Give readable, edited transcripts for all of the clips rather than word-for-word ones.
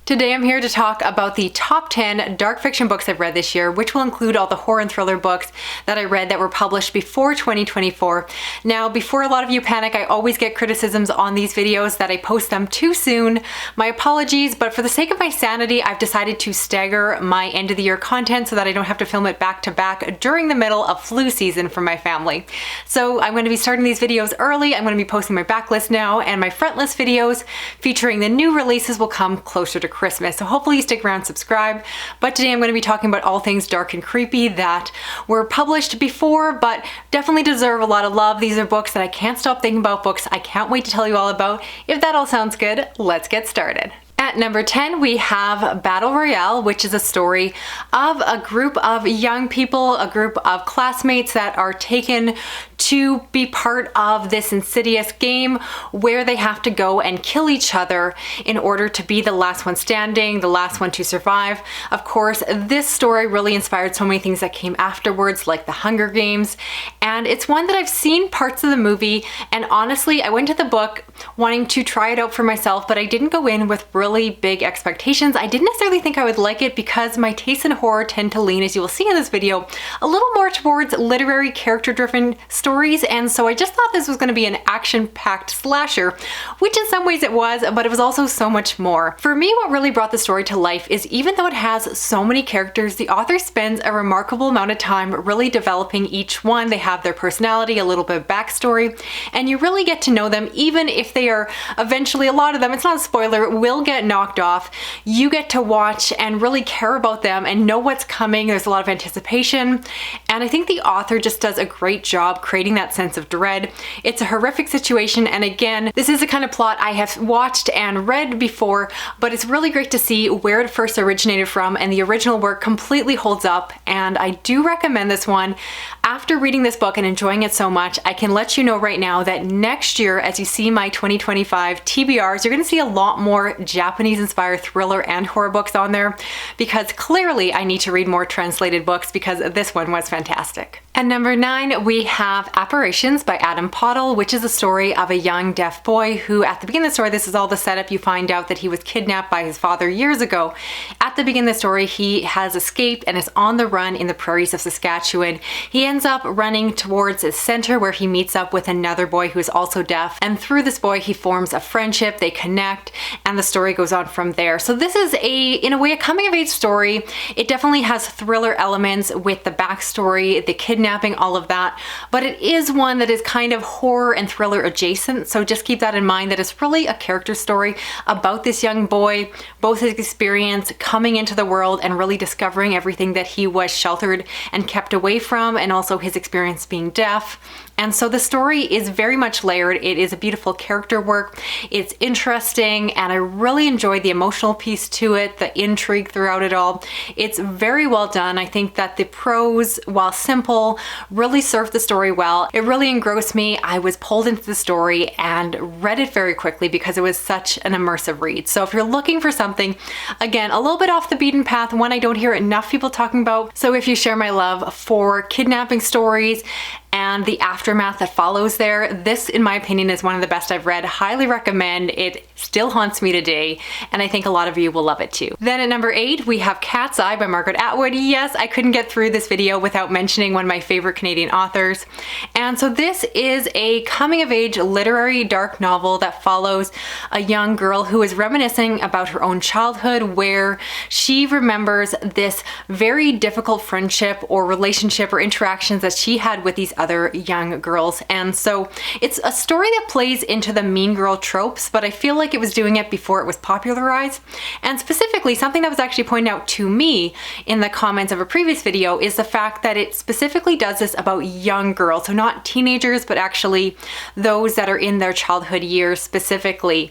Today I'm here to talk about the top 10 dark fiction books I've read this year, which will include all the horror and thriller books that I read that were published before 2024. Now, before a lot of you panic, I always get criticisms on these videos that I post them too soon. My apologies, but for the sake of my sanity, I've decided to stagger my end of the year content so that I don't have to film it back to back during the middle of flu season for my family. So I'm going to be starting these videos early. I'm going to be posting my backlist now, and my frontlist videos featuring the new releases will come closer to Christmas. So hopefully you stick around and subscribe. But today I'm going to be talking about all things dark and creepy that were published before, but definitely deserve a lot of love. These are books that I can't stop thinking about, books I can't wait to tell you all about. If that all sounds good, let's get started. At number 10, we have Battle Royale, which is a story of a group of young people, a group of classmates that are taken to be part of this insidious game where they have to go and kill each other in order to be the last one standing, the last one to survive. Of course, this story really inspired so many things that came afterwards, like the Hunger Games, and it's one that I've seen parts of the movie, and honestly, I went to the book wanting to try it out for myself, but I didn't go in with really big expectations. I didn't necessarily think I would like it because my tastes in horror tend to lean, as you will see in this video, a little more towards literary character-driven stories, and so I just thought this was going to be an action-packed slasher, which in some ways it was, but it was also so much more. For me, what really brought the story to life is even though it has so many characters, the author spends a remarkable amount of time really developing each one. They have their personality, a little bit of backstory, and you really get to know them, even if they are eventually, a lot of them, it's not a spoiler, will get knocked off. You get to watch and really care about them and know what's coming. There's a lot of anticipation, and I think the author just does a great job creating that sense of dread. It's a horrific situation, and again, this is the kind of plot I have watched and read before, but it's really great to see where it first originated from, and the original work completely holds up, and I do recommend this one. After reading this book and enjoying it so much, I can let you know right now that next year, as you see my 2025 TBRs, you're going to see a lot more Japanese-inspired thriller and horror books on there, because clearly I need to read more translated books because this one was fantastic. At number 9, we have Apparitions by Adam Pottle, which is a story of a young deaf boy who, at the beginning of the story, this is all the setup, you find out that he was kidnapped by his father years ago. At the beginning of the story, he has escaped and is on the run in the prairies of Saskatchewan. He ends up running towards a center where he meets up with another boy who is also deaf, and through this boy he forms a friendship, they connect, and the story goes on from there. So this is in a way, a coming-of-age story. It definitely has thriller elements with the backstory, the kidnapping, all of that, but it is one that is kind of horror and thriller adjacent, so just keep that in mind, that it's really a character story about this young boy, both his experience coming into the world and really discovering everything that he was sheltered and kept away from, and also his experience being deaf. And so the story is very much layered. It is a beautiful character work. It's interesting, and I really enjoyed the emotional piece to it, the intrigue throughout it all. It's very well done. I think that the prose, while simple, really served the story well. It really engrossed me. I was pulled into the story and read it very quickly because it was such an immersive read. So if you're looking for something, again, a little bit off the beaten path, one I don't hear enough people talking about. So if you share my love for kidnapping stories and the aftermath that follows there, this, in my opinion, is one of the best I've read. Highly recommend. It still haunts me today, and I think a lot of you will love it too. Then at number 8, we have Cat's Eye by Margaret Atwood. Yes, I couldn't get through this video without mentioning one of my favorite Canadian authors. And so this is a coming-of-age literary dark novel that follows a young girl who is reminiscing about her own childhood, where she remembers this very difficult friendship or relationship or interactions that she had with these other young girls. And so it's a story that plays into the mean girl tropes, but I feel like it was doing it before it was popularized. And specifically, something that was actually pointed out to me in the comments of a previous video is the fact that it specifically does this about young girls. So not teenagers, but actually those that are in their childhood years specifically,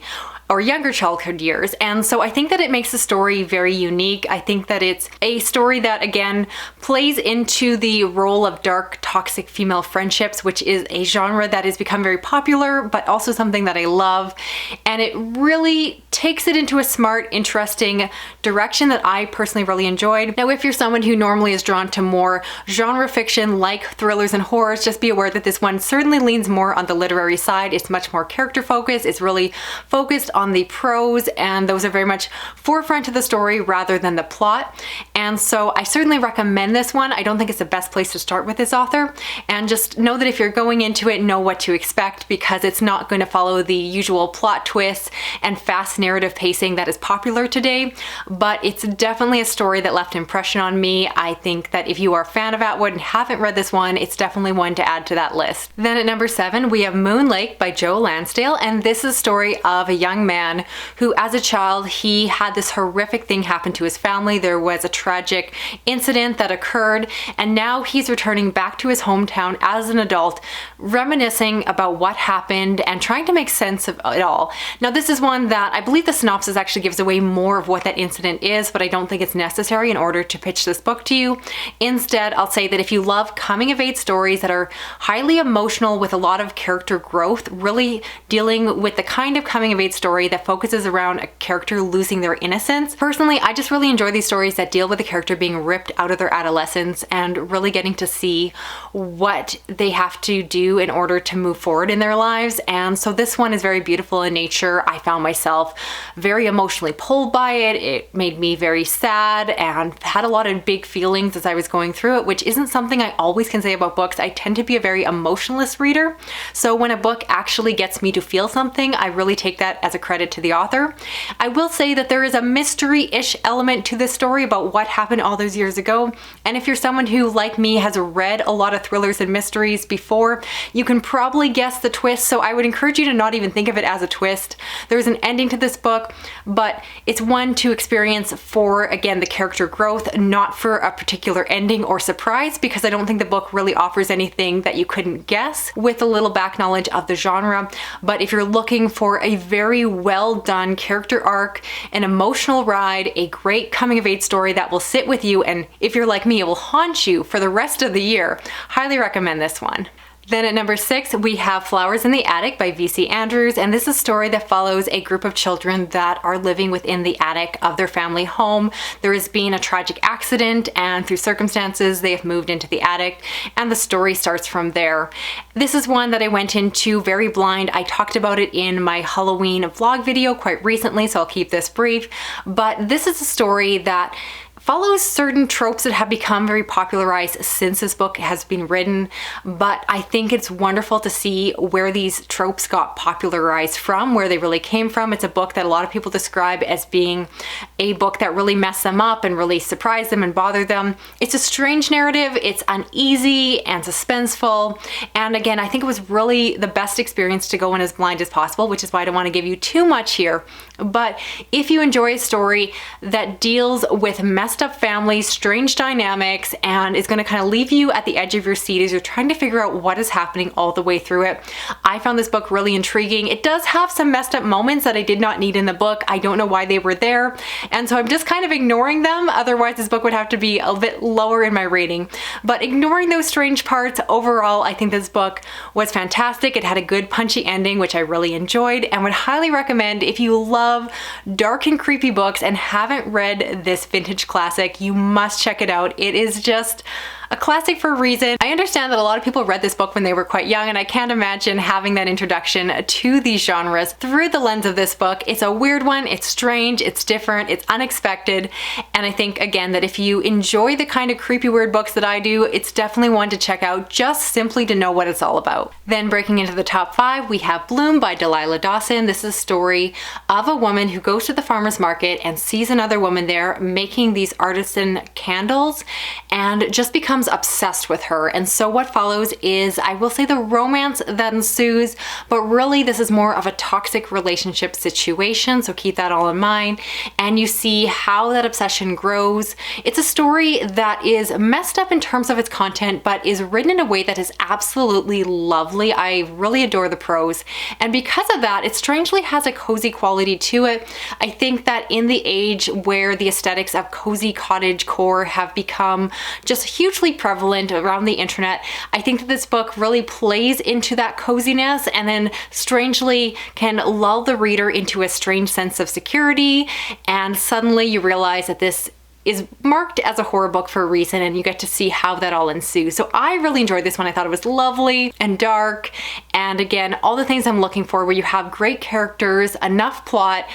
or younger childhood years. And so I think that it makes the story very unique. I think that it's a story that, again, plays into the role of dark, toxic female friendships, which is a genre that has become very popular, but also something that I love. And it really takes it into a smart, interesting direction that I personally really enjoyed. Now, if you're someone who normally is drawn to more genre fiction like thrillers and horrors, just be aware that this one certainly leans more on the literary side. It's much more character focused. It's really focused on the prose, and those are very much forefront of the story rather than the plot. And so I certainly recommend this one. I don't think it's the best place to start with this author, and just know that if you're going into it, know what to expect, because it's not going to follow the usual plot twists and fast narrative pacing that is popular today, but it's definitely a story that left an impression on me. I think that if you are a fan of Atwood and haven't read this one, it's definitely one to add to that list. Then at number 7, we have Moon Lake by Joe Lansdale, and this is a story of a young man who, as a child, he had this horrific thing happen to his family. There was a tragic incident that occurred, and now he's returning back to his hometown as an adult, reminiscing about what happened and trying to make sense of it all. Now, this is one that I believe the synopsis actually gives away more of what that incident is, but I don't think it's necessary in order to pitch this book to you. Instead, I'll say that if you love coming-of-age stories that are highly emotional with a lot of character growth, really dealing with the kind of coming-of-age story that focuses around a character losing their innocence. Personally, I just really enjoy these stories that deal with a character being ripped out of their adolescence and really getting to see what they have to do in order to move forward in their lives. And so this one is very beautiful in nature. I found myself very emotionally pulled by it. It made me very sad and had a lot of big feelings as I was going through it, which isn't something I always can say about books. I tend to be a very emotionless reader. So when a book actually gets me to feel something, I really take that as a credit to the author. I will say that there is a mystery-ish element to this story about what happened all those years ago. And if you're someone who, like me, has read a lot of thrillers and mysteries before, you can probably guess the twist. So I would encourage you to not even think of it as a twist. There's an ending to this book, but it's one to experience for, again, the character growth, not for a particular ending or surprise, because I don't think the book really offers anything that you couldn't guess with a little back knowledge of the genre. But if you're looking for a very well done character arc, an emotional ride, a great coming of age story that will sit with you, and if you're like me, it will haunt you for the rest of the year, highly recommend this one. Then at number 6, we have Flowers in the Attic by V.C. Andrews, and this is a story that follows a group of children that are living within the attic of their family home. There has been a tragic accident, and through circumstances, they have moved into the attic, and the story starts from there. This is one that I went into very blind. I talked about it in my Halloween vlog video quite recently, so I'll keep this brief, but this is a story that follows certain tropes that have become very popularized since this book has been written, but I think it's wonderful to see where these tropes got popularized from, where they really came from. It's a book that a lot of people describe as being a book that really messed them up and really surprised them and bothered them. It's a strange narrative, it's uneasy and suspenseful, and again, I think it was really the best experience to go in as blind as possible, which is why I don't want to give you too much here. But if you enjoy a story that deals with messed up families, strange dynamics, and is going to kind of leave you at the edge of your seat as you're trying to figure out what is happening all the way through it, I found this book really intriguing. It does have some messed up moments that I did not need in the book. I don't know why they were there, and so I'm just kind of ignoring them. Otherwise, this book would have to be a bit lower in my rating. But ignoring those strange parts, overall, I think this book was fantastic. It had a good punchy ending, which I really enjoyed, and would highly recommend if you love dark and creepy books and haven't read this vintage classic, you must check it out. It is just a classic for a reason. I understand that a lot of people read this book when they were quite young, and I can't imagine having that introduction to these genres through the lens of this book. It's a weird one, it's strange, it's different, it's unexpected, and I think, again, that if you enjoy the kind of creepy weird books that I do, it's definitely one to check out just simply to know what it's all about. Then breaking into the top 5, we have Bloom by Delilah Dawson. This is a story of a woman who goes to the farmer's market and sees another woman there making these artisan candles and just becomes obsessed with her. And so what follows is, I will say, the romance that ensues, but really this is more of a toxic relationship situation, so keep that all in mind. And you see how that obsession grows. It's a story that is messed up in terms of its content, but is written in a way that is absolutely lovely. I really adore the prose, and because of that, it strangely has a cozy quality to it. I think that in the age where the aesthetics of cozy cottage core have become just hugely prevalent around the internet, I think that this book really plays into that coziness and then strangely can lull the reader into a strange sense of security, and suddenly you realize that this is marked as a horror book for a reason, and you get to see how that all ensues. So I really enjoyed this one. I thought it was lovely and dark, and again, all the things I'm looking for, where you have great characters, enough plot,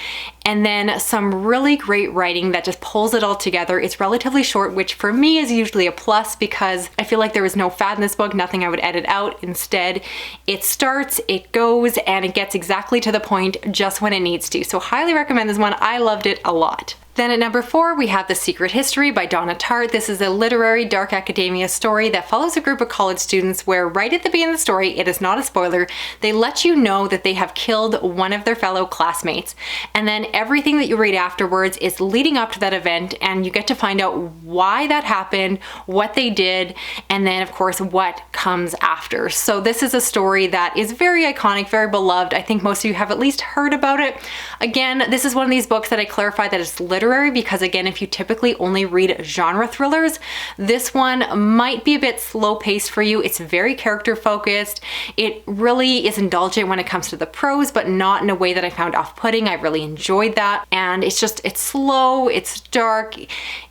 and then some really great writing that just pulls it all together. It's relatively short, which for me is usually a plus, because I feel like there was no fad in this book, nothing I would edit out. Instead, it starts, it goes, and it gets exactly to the point just when it needs to. So highly recommend this one. I loved it a lot. Then at number 4, we have The Secret History by Donna Tartt. This is a literary dark academia story that follows a group of college students where right at the beginning of the story, it is not a spoiler, they let you know that they have killed one of their fellow classmates. And then everything that you read afterwards is leading up to that event, and you get to find out why that happened, what they did, and then of course what comes after. So this is a story that is very iconic, very beloved. I think most of you have at least heard about it. Again, this is one of these books that I clarify that it's literary, because again, if you typically only read genre thrillers, this one might be a bit slow paced for you. It's very character focused. It really is indulgent when it comes to the prose, but not in a way that I found off-putting. I really enjoyed that. And it's slow, it's dark.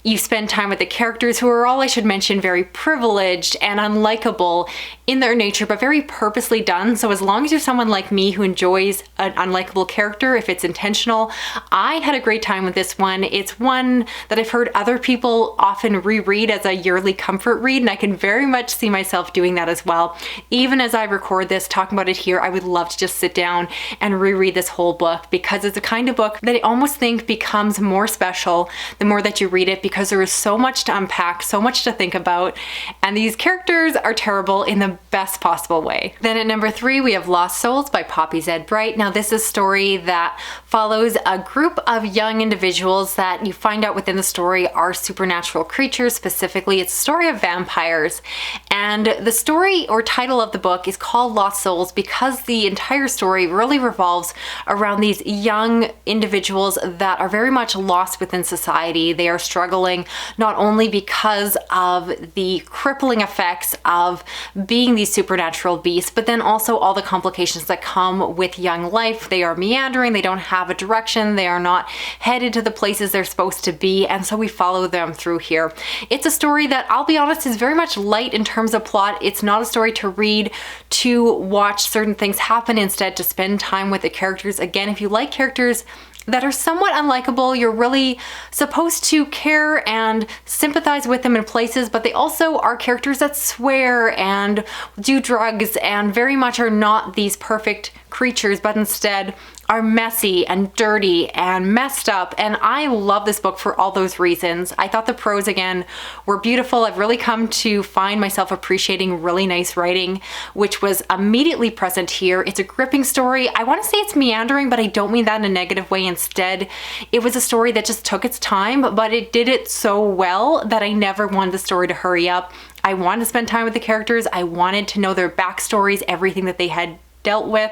You spend time with the characters, who are all, I should mention, very privileged and unlikable in their nature, but very purposely done. So as long as you're someone like me who enjoys an unlikable character, if it's intentional, I had a great time with this one. It's one that I've heard other people often reread as a yearly comfort read, and I can very much see myself doing that as well. Even as I record this, talking about it here, I would love to just sit down and reread this whole book, because it's a kind of book that I almost think becomes more special the more that you read it, because there is so much to unpack, so much to think about, and these characters are terrible in the best possible way. Then at number 3, we have Lost Souls by Poppy Z. Brite. Now this is a story that follows a group of young individuals that you find out within the story are supernatural creatures. Specifically, it's a story of vampires. And the story or title of the book is called Lost Souls because the entire story really revolves around these young individuals that are very much lost within society. They are struggling not only because of the crippling effects of being these supernatural beasts, but then also all the complications that come with young life. They are meandering, they don't have a direction, they are not headed to the places they're supposed to be, and so we follow them through here. It's a story that, I'll be honest, is very much light in terms of plot. It's not a story to read to watch certain things happen, instead to spend time with the characters. Again, if you like characters that are somewhat unlikable, you're really supposed to care and sympathize with them in places, but they also are characters that swear and do drugs and very much are not these perfect creatures, but instead are messy and dirty and messed up. And I love this book for all those reasons. I thought the prose, again, were beautiful. I've really come to find myself appreciating really nice writing, which was immediately present here. It's a gripping story. I want to say it's meandering, but I don't mean that in a negative way. Instead, it was a story that just took its time, but it did it so well that I never wanted the story to hurry up. I wanted to spend time with the characters. I wanted to know their backstories, everything that they had dealt with,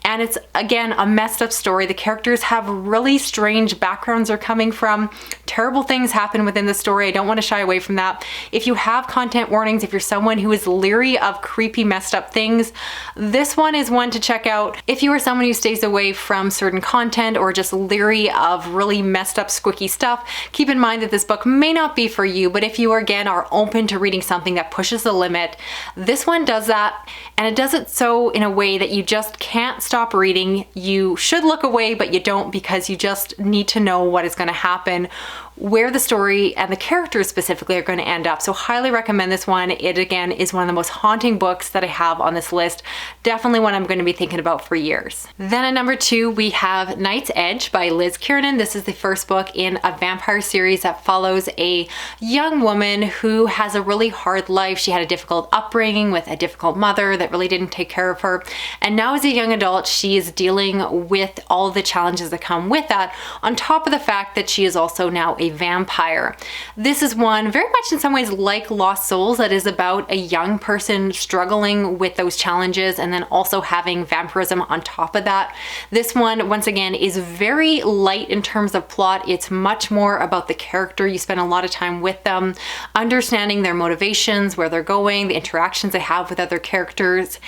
and it's again a messed up story. The characters have really strange backgrounds they're coming from. Terrible things happen within the story. I don't want to shy away from that. If you have content warnings, if you're someone who is leery of creepy, messed up things, this one is one to check out. If you are someone who stays away from certain content or just leery of really messed up, squicky stuff, keep in mind that this book may not be for you. But if you again are open to reading something that pushes the limit, this one does that, and it does it so in a way that you just can't stop reading. You should look away, but you don't, because you just need to know what is going to happen, where the story and the characters specifically are going to end up. So highly recommend this one. It again is one of the most haunting books that I have on this list. Definitely one I'm going to be thinking about for years. Then at number 2, we have Night's Edge by Liz Kiernan. This is the first book in a vampire series that follows a young woman who has a really hard life. She had a difficult upbringing with a difficult mother that really didn't take care of her. And now as a young adult, she is dealing with all the challenges that come with that, on top of the fact that she is also now a vampire. This is one very much in some ways like Lost Souls, that is about a young person struggling with those challenges and then also having vampirism on top of that. This one, once again, is very light in terms of plot. It's much more about the character. You spend a lot of time with them, understanding their motivations, where they're going, the interactions they have with other characters.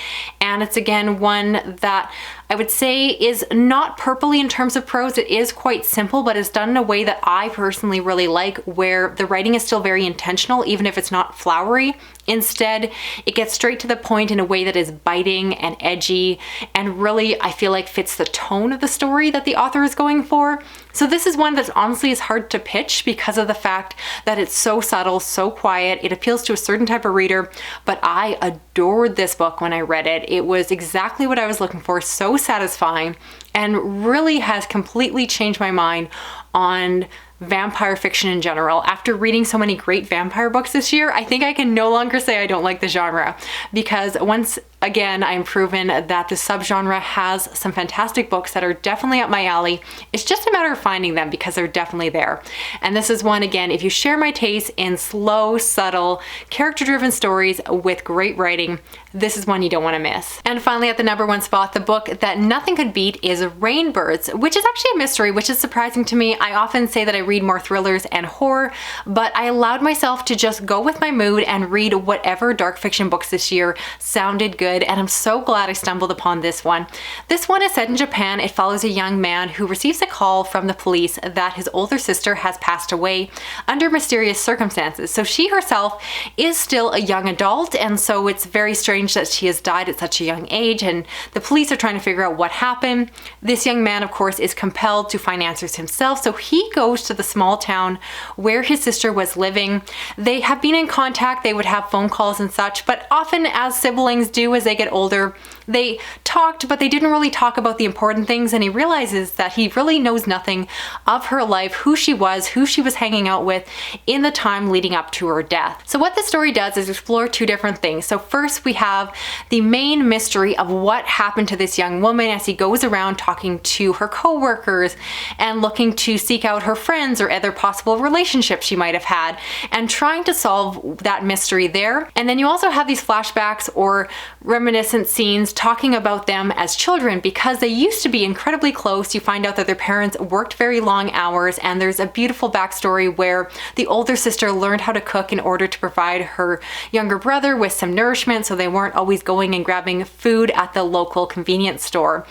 And it's again one that I would say is not purpley in terms of prose. It is quite simple, but it's done in a way that I personally really like, where the writing is still very intentional, even if it's not flowery. Instead, it gets straight to the point in a way that is biting and edgy, and really, I feel like fits the tone of the story that the author is going for. So this is one that honestly is hard to pitch because of the fact that it's so subtle, so quiet. It appeals to a certain type of reader, but I adored this book when I read it. It was exactly what I was looking for, so satisfying, and really has completely changed my mind on vampire fiction in general. After reading so many great vampire books this year, I think I can no longer say I don't like the genre, because once again, I'm proven that the subgenre has some fantastic books that are definitely up my alley. It's just a matter of finding them because they're definitely there. And this is one, again, if you share my taste in slow, subtle, character-driven stories with great writing, this is one you don't want to miss. And finally, at the #1 spot, the book that nothing could beat is Rainbirds, which is actually a mystery, which is surprising to me. I often say that I read more thrillers and horror, but I allowed myself to just go with my mood and read whatever dark fiction books this year sounded good, and I'm so glad I stumbled upon this one. This one is set in Japan. It follows a young man who receives a call from the police that his older sister has passed away under mysterious circumstances. So she herself is still a young adult, and so it's very strange that she has died at such a young age, and the police are trying to figure out what happened. This young man, of course, is compelled to find answers himself, so he goes to the small town where his sister was living. They have been in contact, they would have phone calls and such, but often, as siblings do as they get older, they talked, but they didn't really talk about the important things, and he realizes that he really knows nothing of her life, who she was hanging out with in the time leading up to her death. So what this story does is explore two different things. So first we have the main mystery of what happened to this young woman as he goes around talking to her co-workers and looking to seek out her friends or other possible relationships she might have had, and trying to solve that mystery there. And then you also have these flashbacks or reminiscent scenes talking about them as children, because they used to be incredibly close. You find out that their parents worked very long hours, and there's a beautiful backstory where the older sister learned how to cook in order to provide her younger brother with some nourishment, so they weren't always going and grabbing food at the local convenience store.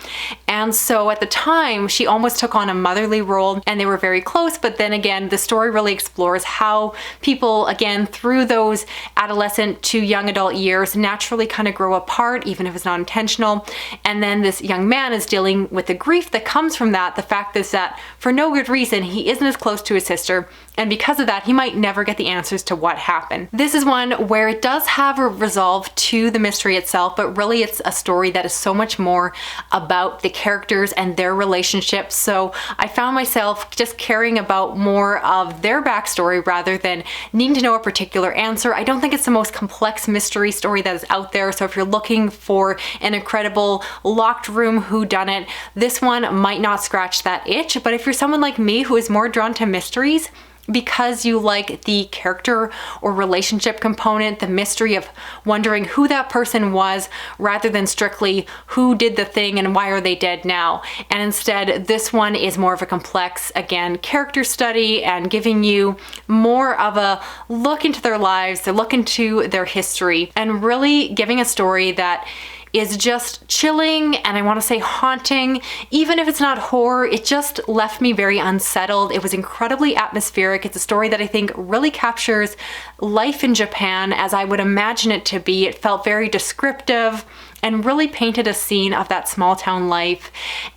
And so at the time, she almost took on a motherly role, and they were very close. But then again, the story really explores how people, again, through those adolescent to young adult years, naturally kind of grow apart, even if it's not intentional. And then this young man is dealing with the grief that comes from that. The fact is that for no good reason, he isn't as close to his sister, and because of that, he might never get the answers to what happened. This is one where it does have a resolve to the mystery itself, but really it's a story that is so much more about the characters and their relationships. So I found myself just caring about more of their backstory rather than needing to know a particular answer. I don't think it's the most complex mystery story that is out there. So if you're looking for an incredible locked room whodunit, this one might not scratch that itch. But if you're someone like me who is more drawn to mysteries, because you like the character or relationship component, the mystery of wondering who that person was rather than strictly who did the thing and why are they dead now. And instead, this one is more of a complex, again, character study and giving you more of a look into their lives, a look into their history, and really giving a story that is just chilling, and I want to say haunting. Even if it's not horror, it just left me very unsettled. It was incredibly atmospheric. It's a story that I think really captures life in Japan as I would imagine it to be. It felt very descriptive and really painted a scene of that small town life,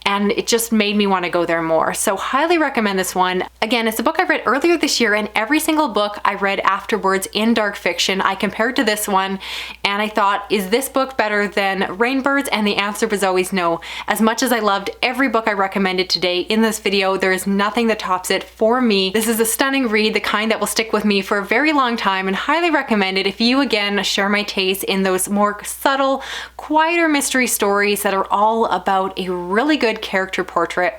and it just made me want to go there more. So highly recommend this one. Again, it's a book I read earlier this year, and every single book I read afterwards in dark fiction, I compared to this one, and I thought, is this book better than Rainbirds? And the answer was always no. As much as I loved every book I recommended today in this video, there is nothing that tops it for me. This is a stunning read, the kind that will stick with me for a very long time, and highly recommend it if you, again, share my taste in those more subtle, quieter mystery stories that are all about a really good character portrait.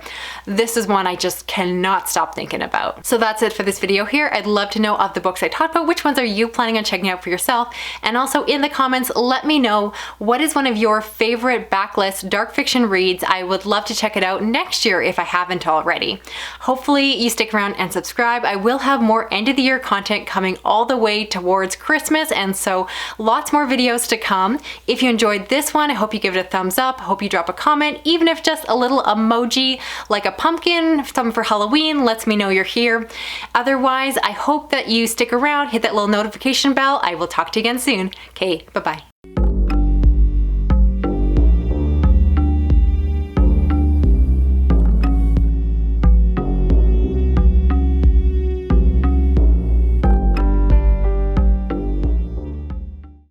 This is one I just cannot stop thinking about. So that's it for this video here. I'd love to know of the books I talked about, which ones are you planning on checking out for yourself? And also in the comments, let me know what is one of your favorite backlist dark fiction reads. I would love to check it out next year if I haven't already. Hopefully you stick around and subscribe. I will have more end of the year content coming all the way towards Christmas, and so lots more videos to come. If you enjoyed this this one. I hope you give it a thumbs up. I hope you drop a comment, even if just a little emoji like a pumpkin, something for Halloween, lets me know you're here. Otherwise, I hope that you stick around, hit that little notification bell. I will talk to you again soon. Okay, bye-bye.